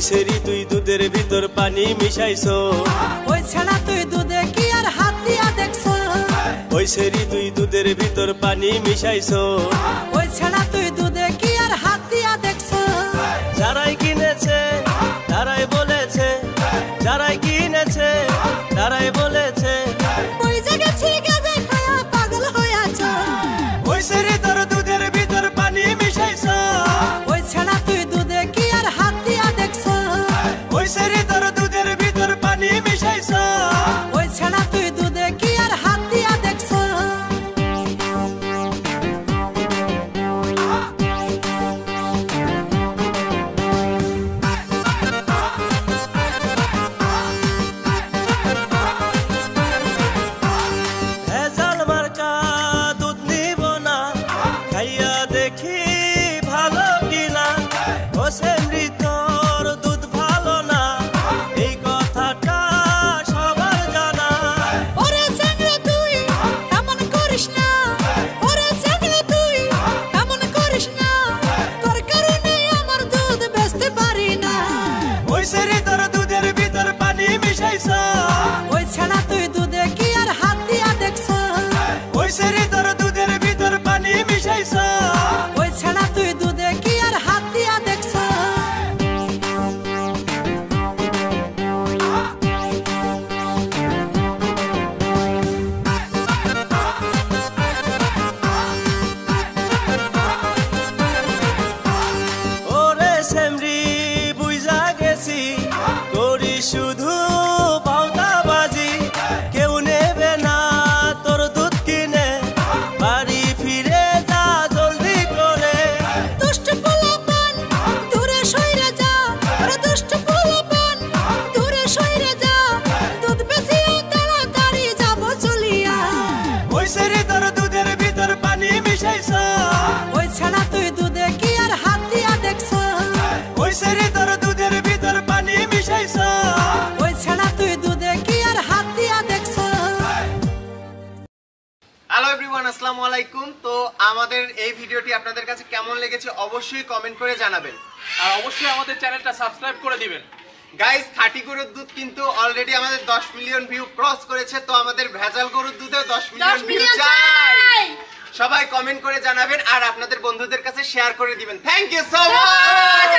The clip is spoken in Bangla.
সেরি তুই দুধের ভিতর পানি মিশাইছো, ওই ছেড়া তুই দুধে কি আর হাত দিয়া দেখছো, ওই সেরি তুই দুধের ভিতর পানি মিশাইছো, ওই ছেড়া তুই দুধে কি আর হাত দিয়া দেখছো। যারাই কিনেছে তারাই বলেছে, যারাই কিনেছে তারাই বলেছে, ওই জায়গা ছিগে দেখায়া পাগল হইয়াছো। ওই সেরি তোর দুধের ভিতর পানি মিশাইছো, ওই ছেড়া তুই দুধে কি আর হাত দিয়া দেখছো, ওই সেরি তোর দুধের ভিতর পানি মিশাইছো, ওই ছেড়া তুই দুধে কি আর হাত দিয়া দেখছো। ভেজাল মার্কা দুধ নিব না, খাইয়া দেখি ভালো কিনা, ও সেমরি তোর দুধ ভালো না, এই কথাটা সবার জানা। ওরে চ্যাংড়া তুই এমন করিস না, ওরে চ্যাংড়া তুই এমন করিস না, তোর কারণে আমার দুধ বেচতে পারি না। ওই সেরি তোর দুধের ভিতর পানি মিশাইছো, ওই ছাড়া তুই দুধে কি আর হাত দিয়া দেখছো, ওই সেরি তোর দুধের ভিতর পানি মিশাইছো, ওই ছাড়া তুই দুধে কি আর হাত দিয়া দেখছো। ওরে সেমরি বুইজা গেছি, করি শুধু বাউতাবাজি, কেউ নেবে না তোর দুধ কিনে, বাড়ি ফিরে যা জলদি করে। দুষ্ট পোলাপান দূরে সইরে যা, ওরে দুষ্ট পোলাপান দূরে সইরে যা, দুধ বেচিয়া তাড়াতাড়ি যাবো চলিয়া। ওই সেরি তোর দুধের ভিতর পানি মিশাইছো, ওই ছাড়া তুই দুধে কি আর হাত দিয়া দেখছো, ওই সেরি তোর দুধের ভিতর পানি মিশাইছো, ওই ছাড়া তুই দুধে কি আর হাত দিয়া দেখছো। হ্যালো এভরিওয়ান, আসসালামু আলাইকুম। তো আমাদের এই ভিডিওটি আপনাদের কাছে কেমন লেগেছে অবশ্যই কমেন্ট করে জানাবেন, আর অবশ্যই আমাদের চ্যানেলটা সাবস্ক্রাইব করে দিবেন। গাইস। খাঁটি গরুর দুধ কিন্তু অলরেডি আমাদের 10 মিলিয়ন ভিউ ক্রস করেছে, তো আমাদের ভেজাল গরুর দুধেও 10 মিলিয়ন ভিউ চাই। সবাই কমেন্ট করে জানাবেন আর আপনাদের বন্ধুদের কাছে শেয়ার করে দিবেন। Thank you so much.